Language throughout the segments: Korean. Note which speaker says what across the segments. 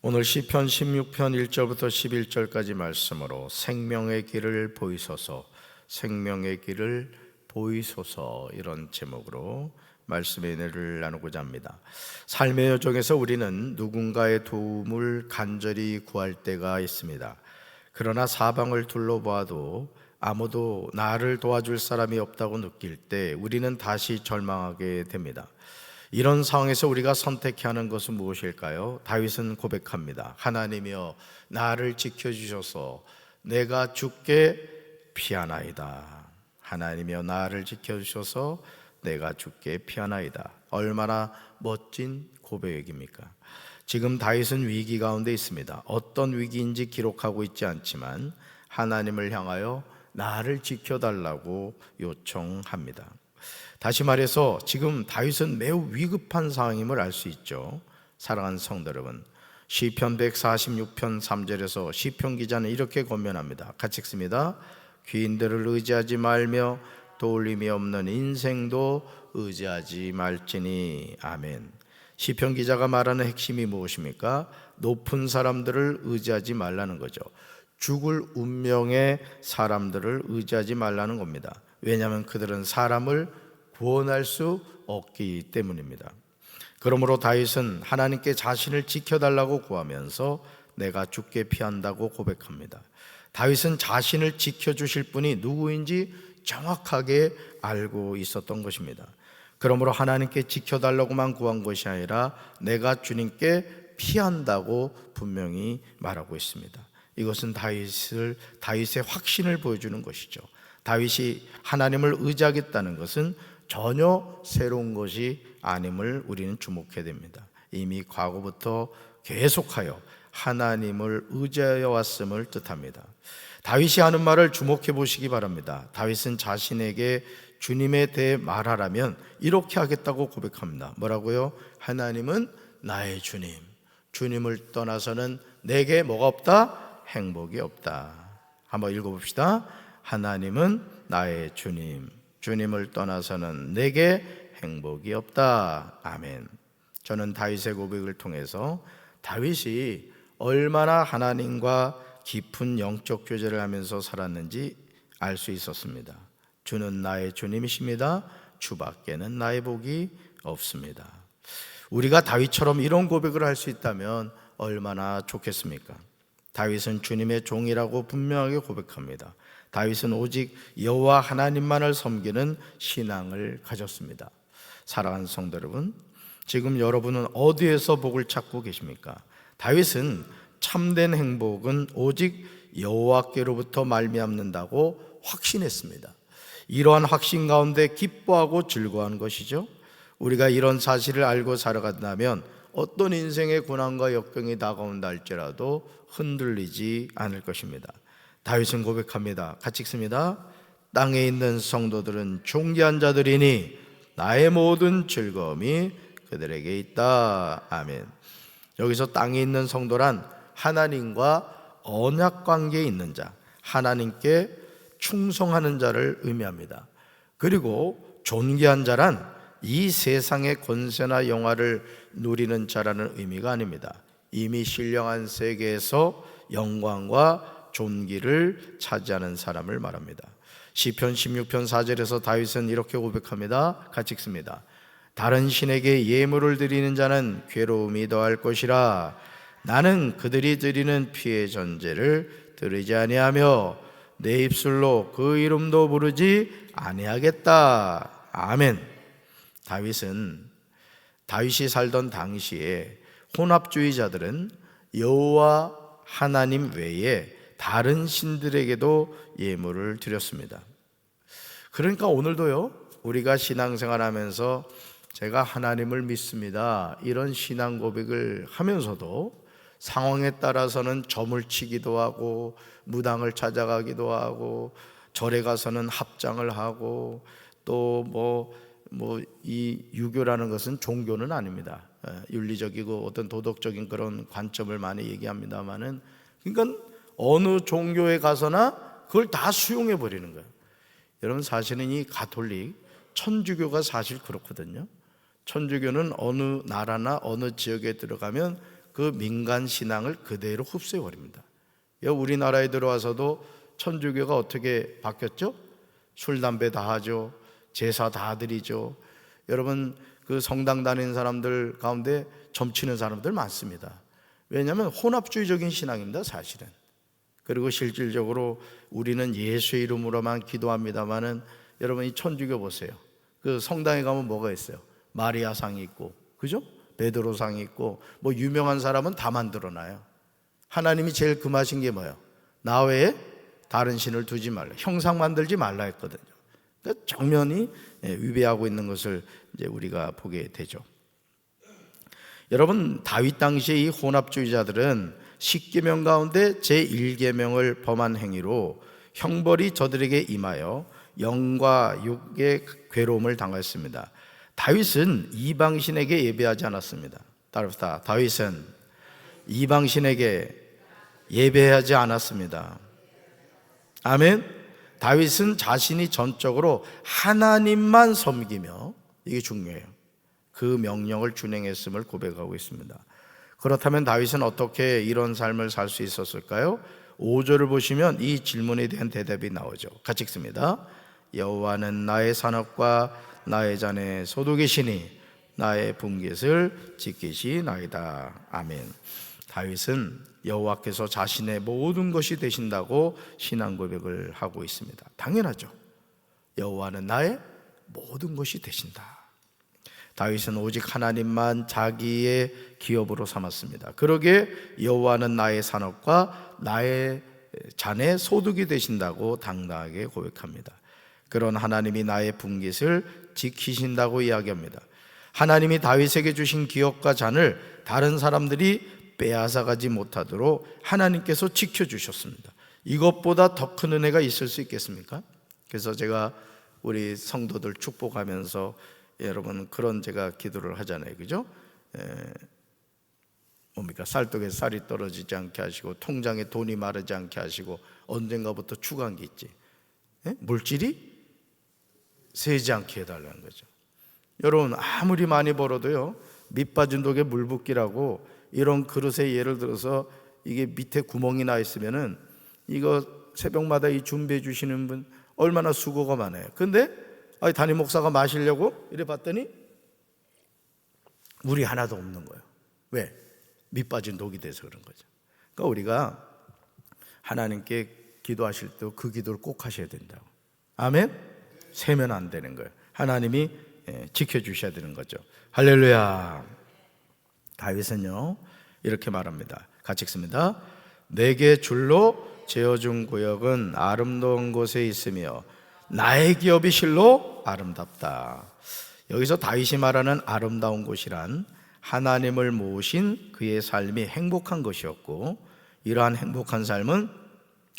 Speaker 1: 오늘 시편 16편 1절부터 11절까지 말씀으로 생명의 길을 보이소서, 생명의 길을 보이소서, 이런 제목으로 말씀의 은혜를 나누고자 합니다. 삶의 여정에서 우리는 누군가의 도움을 간절히 구할 때가 있습니다. 그러나 사방을 둘러보아도 아무도 나를 도와줄 사람이 없다고 느낄 때 우리는 다시 절망하게 됩니다. 이런 상황에서 우리가 선택해야 하는 것은 무엇일까요? 다윗은 고백합니다. 하나님이여 나를 지켜주셔서 내가 죽게 피하나이다. 하나님이여 나를 지켜주셔서 내가 죽게 피하나이다. 얼마나 멋진 고백입니까? 지금 다윗은 위기 가운데 있습니다. 어떤 위기인지 기록하고 있지 않지만 하나님을 향하여 나를 지켜달라고 요청합니다. 다시 말해서 지금 다윗은 매우 위급한 상황임을 알 수 있죠. 사랑하는 성도 여러분, 시편 146편 3절에서 시편 기자는 이렇게 권면합니다. 같이 읽습니다. 귀인들을 의지하지 말며 도울림이 없는 인생도 의지하지 말지니. 아멘. 시편 기자가 말하는 핵심이 무엇입니까? 높은 사람들을 의지하지 말라는 거죠. 죽을 운명의 사람들을 의지하지 말라는 겁니다. 왜냐하면 그들은 사람을 구원할 수 없기 때문입니다. 그러므로 다윗은 하나님께 자신을 지켜달라고 구하면서 내가 죽게 피한다고 고백합니다. 다윗은 자신을 지켜주실 분이 누구인지 정확하게 알고 있었던 것입니다. 그러므로 하나님께 지켜달라고만 구한 것이 아니라 내가 주님께 피한다고 분명히 말하고 있습니다. 이것은 다윗의 확신을 보여주는 것이죠. 다윗이 하나님을 의지하겠다는 것은 전혀 새로운 것이 아님을 우리는 주목해야 됩니다. 이미 과거부터 계속하여 하나님을 의지하여 왔음을 뜻합니다. 다윗이 하는 말을 주목해 보시기 바랍니다. 다윗은 자신에게 주님에 대해 말하라면 이렇게 하겠다고 고백합니다. 뭐라고요? 하나님은 나의 주님, 주님을 떠나서는 내게 뭐가 없다? 행복이 없다. 한번 읽어봅시다. 하나님은 나의 주님, 주님을 떠나서는 내게 행복이 없다. 아멘. 저는 다윗의 고백을 통해서 다윗이 얼마나 하나님과 깊은 영적 교제를 하면서 살았는지 알 수 있었습니다. 주는 나의 주님이십니다. 주밖에는 나의 복이 없습니다. 우리가 다윗처럼 이런 고백을 할 수 있다면 얼마나 좋겠습니까? 다윗은 주님의 종이라고 분명하게 고백합니다. 다윗은 오직 여호와 하나님만을 섬기는 신앙을 가졌습니다. 사랑하는 성도 여러분, 지금 여러분은 어디에서 복을 찾고 계십니까? 다윗은 참된 행복은 오직 여호와께로부터 말미암는다고 확신했습니다. 이러한 확신 가운데 기뻐하고 즐거워하는 것이죠. 우리가 이런 사실을 알고 살아간다면 어떤 인생의 고난과 역경이 다가온다 할지라도 흔들리지 않을 것입니다. 다윗은 고백합니다. 같이 읽습니다. 땅에 있는 성도들은 존귀한 자들이니 나의 모든 즐거움이 그들에게 있다. 아멘. 여기서 땅에 있는 성도란 하나님과 언약 관계에 있는 자, 하나님께 충성하는 자를 의미합니다. 그리고 존귀한 자란 이 세상의 권세나 영화를 누리는 자라는 의미가 아닙니다. 이미 신령한 세계에서 영광과 존귀를 차지하는 사람을 말합니다. 시편 16편 4절에서 다윗은 이렇게 고백합니다. 같이 읽습니다. 다른 신에게 예물을 드리는 자는 괴로움이 더할 것이라. 나는 그들이 드리는 피의 전제를 들으지 아니하며 내 입술로 그 이름도 부르지 아니하겠다. 아멘. 다윗이 살던 당시에 혼합주의자들은 여호와 하나님 외에 다른 신들에게도 예물을 드렸습니다. 그러니까 오늘도요, 우리가 신앙생활하면서 제가 하나님을 믿습니다, 이런 신앙 고백을 하면서도 상황에 따라서는 점을 치기도 하고 무당을 찾아가기도 하고 절에 가서는 합장을 하고 또 이 유교라는 것은 종교는 아닙니다. 윤리적이고 어떤 도덕적인 그런 관점을 많이 얘기합니다만은, 그러니까 어느 종교에 가서나 그걸 다 수용해 버리는 거예요. 여러분, 사실은 이 가톨릭 천주교가 사실 그렇거든요. 천주교는 어느 나라나 어느 지역에 들어가면 그 민간 신앙을 그대로 흡수해 버립니다. 우리나라에 들어와서도 천주교가 어떻게 바뀌었죠? 술, 담배 다 하죠. 제사 다 드리죠. 여러분, 그 성당 다니는 사람들 가운데 점치는 사람들 많습니다. 왜냐하면 혼합주의적인 신앙입니다, 사실은. 그리고 실질적으로 우리는 예수의 이름으로만 기도합니다마는 여러분, 이 천주교 보세요. 그 성당에 가면 뭐가 있어요? 마리아상이 있고, 그죠? 베드로상이 있고, 뭐 유명한 사람은 다 만들어놔요. 하나님이 제일 금하신 게 뭐예요? 나 외에 다른 신을 두지 말라, 형상 만들지 말라 했거든요. 그러니까 정면이 위배하고 있는 것을 이제 우리가 보게 되죠. 여러분, 다윗 당시의 이 혼합주의자들은 10계명 가운데 제1계명을 범한 행위로 형벌이 저들에게 임하여 영과 육의 괴로움을 당했습니다. 다윗은 이방신에게 예배하지 않았습니다. 따라합시다. 다윗은 이방신에게 예배하지 않았습니다. 아멘. 다윗은 자신이 전적으로 하나님만 섬기며, 이게 중요해요, 그 명령을 준행했음을 고백하고 있습니다. 그렇다면 다윗은 어떻게 이런 삶을 살 수 있었을까요? 5절을 보시면 이 질문에 대한 대답이 나오죠. 같이 읽습니다. 여호와는 나의 산업과 나의 잔의 소득이시니 나의 분깃을 지키시나이다. 아멘. 다윗은 여호와께서 자신의 모든 것이 되신다고 신앙 고백을 하고 있습니다. 당연하죠. 여호와는 나의 모든 것이 되신다. 다윗은 오직 하나님만 자기의 기업으로 삼았습니다. 그러기에 여호와는 나의 산업과 나의 잔의 소득이 되신다고 당당하게 고백합니다. 그런 하나님이 나의 분깃을 지키신다고 이야기합니다. 하나님이 다윗에게 주신 기업과 잔을 다른 사람들이 빼앗아가지 못하도록 하나님께서 지켜주셨습니다. 이것보다 더 큰 은혜가 있을 수 있겠습니까? 그래서 제가 우리 성도들 축복하면서 여러분 그런 제가 기도를 하잖아요, 그죠? 뭡니까? 쌀떡에 쌀이 떨어지지 않게 하시고 통장에 돈이 마르지 않게 하시고 언젠가부터 추가한 게 있지. 물질이 새지 않게 해달라는 거죠. 여러분, 아무리 많이 벌어도요, 밑 빠진 독에 물 붓기라고, 이런 그릇에 예를 들어서 이게 밑에 구멍이 나 있으면은 이거 새벽마다 이 준비해 주시는 분 얼마나 수고가 많아요. 근데 담임 목사가 마시려고 이래 봤더니 물이 하나도 없는 거예요. 왜? 밑 빠진 독이 돼서 그런 거죠. 그러니까 우리가 하나님께 기도하실 때 그 기도를 꼭 하셔야 된다고. 아멘? 세면 안 되는 거예요. 하나님이 지켜주셔야 되는 거죠. 할렐루야. 다윗은요 이렇게 말합니다. 같이 읽습니다. 내게 줄로 재어준 구역은 아름다운 곳에 있으며 나의 기업이 실로 아름답다. 여기서 다윗이 말하는 아름다운 곳이란 하나님을 모신 그의 삶이 행복한 것이었고, 이러한 행복한 삶은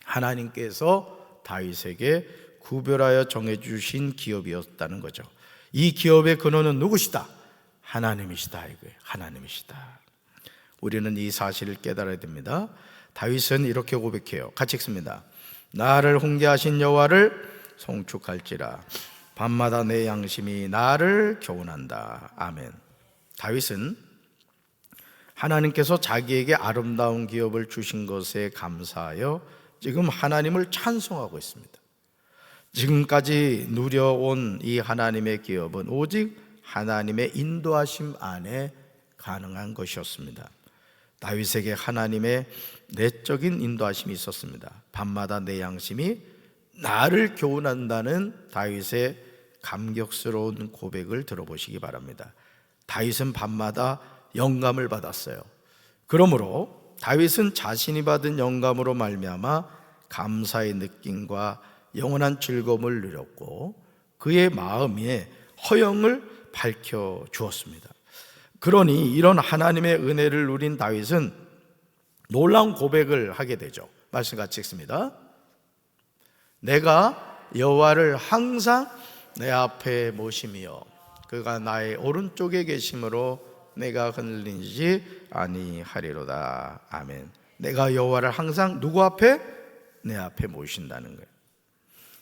Speaker 1: 하나님께서 다윗에게 구별하여 정해주신 기업이었다는 거죠. 이 기업의 근원은 누구시다? 하나님이시다 이거예요. 하나님이시다. 우리는 이 사실을 깨달아야 됩니다. 다윗은 이렇게 고백해요. 같이 읽습니다. 나를 훈계하신 여호와를 송축할지라 밤마다 내 양심이 나를 교훈한다. 아멘. 다윗은 하나님께서 자기에게 아름다운 기업을 주신 것에 감사하여 지금 하나님을 찬송하고 있습니다. 지금까지 누려온 이 하나님의 기업은 오직 하나님의 인도하심 안에 가능한 것이었습니다. 다윗에게 하나님의 내적인 인도하심이 있었습니다. 밤마다 내 양심이 나를 교훈한다는 다윗의 감격스러운 고백을 들어보시기 바랍니다. 다윗은 밤마다 영감을 받았어요. 그러므로 다윗은 자신이 받은 영감으로 말미암아 감사의 느낌과 영원한 즐거움을 누렸고 그의 마음에 허영을 밝혀 주었습니다. 그러니 이런 하나님의 은혜를 누린 다윗은 놀라운 고백을 하게 되죠. 말씀 같이 읽습니다. 내가 여호와를 항상 내 앞에 모시며 그가 나의 오른쪽에 계심으로 내가 흔들리지 아니하리로다. 아멘. 내가 여호와를 항상 누구 앞에? 내 앞에 모신다는 거예요.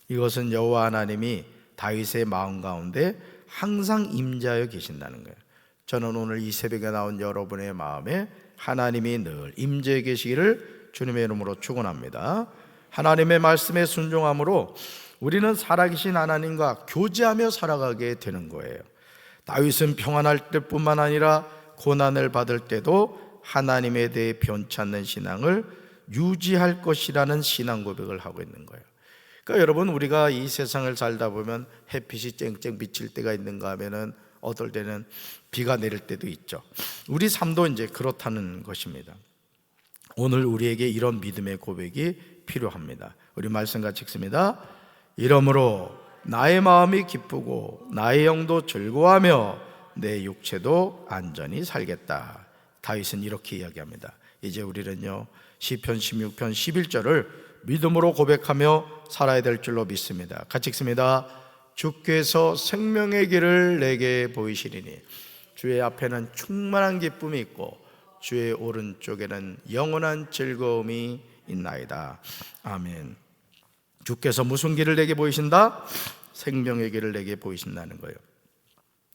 Speaker 1: 이것은 여호와 하나님이 다윗의 마음 가운데 항상 임재하여 계신다는 거예요. 저는 오늘 이 새벽에 나온 여러분의 마음에 하나님이 늘 임재해 계시기를 주님의 이름으로 축원합니다. 하나님의 말씀에 순종함으로 우리는 살아계신 하나님과 교제하며 살아가게 되는 거예요. 다윗은 평안할 때뿐만 아니라 고난을 받을 때도 하나님에 대해 변치 않는 신앙을 유지할 것이라는 신앙 고백을 하고 있는 거예요. 그러니까 여러분, 우리가 이 세상을 살다 보면 햇빛이 쨍쨍 비칠 때가 있는가 하면은 어떨 때는 비가 내릴 때도 있죠. 우리 삶도 이제 그렇다는 것입니다. 오늘 우리에게 이런 믿음의 고백이 필요합니다. 우리 말씀 같이 읽습니다. 이러므로 나의 마음이 기쁘고 나의 영도 즐거워하며 내 육체도 안전히 살겠다. 다윗은 이렇게 이야기합니다. 이제 우리는요, 시편 16편 11절을 믿음으로 고백하며 살아야 될 줄로 믿습니다. 같이 읽습니다. 주께서 생명의 길을 내게 보이시리니 주의 앞에는 충만한 기쁨이 있고 주의 오른쪽에는 영원한 즐거움이 있나이다. 아멘. 주께서 무슨 길을 내게 보이신다? 생명의 길을 내게 보이신다는 거예요.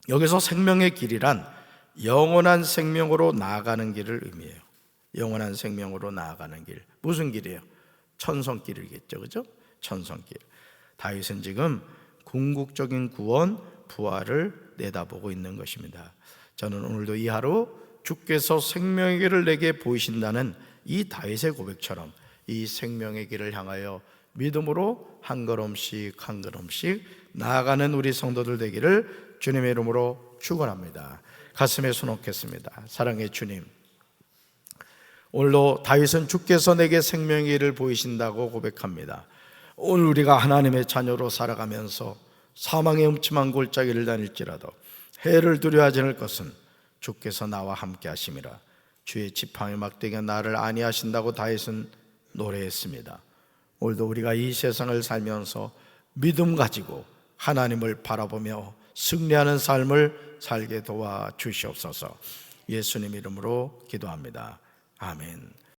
Speaker 1: 여기서 생명의 길이란 영원한 생명으로 나아가는 길을 의미해요. 영원한 생명으로 나아가는 길. 무슨 길이에요? 천성길이겠죠, 그죠? 천성길. 다윗은 지금 궁극적인 구원, 부활을 내다보고 있는 것입니다. 저는 오늘도 이 하루 주께서 생명의 길을 내게 보이신다는 이 다윗의 고백처럼 이 생명의 길을 향하여 믿음으로 한 걸음씩 한 걸음씩 나아가는 우리 성도들 되기를 주님의 이름으로 축원합니다. 가슴에 손 얹겠습니다. 사랑의 주님, 오늘도 다윗은 주께서 내게 생명의 길을 보이신다고 고백합니다. 오늘 우리가 하나님의 자녀로 살아가면서 사망의 음침한 골짜기를 다닐지라도 해를 두려워하지 않을 것은 주께서 나와 함께 하심이라. 주의 지팡이 막대기가 나를 안위하신다고 다윗은 노래했습니다. 오늘도 우리가 이 세상을 살면서 믿음 가지고 하나님을 바라보며 승리하는 삶을 살게 도와주시옵소서. 예수님 이름으로 기도합니다. 아멘.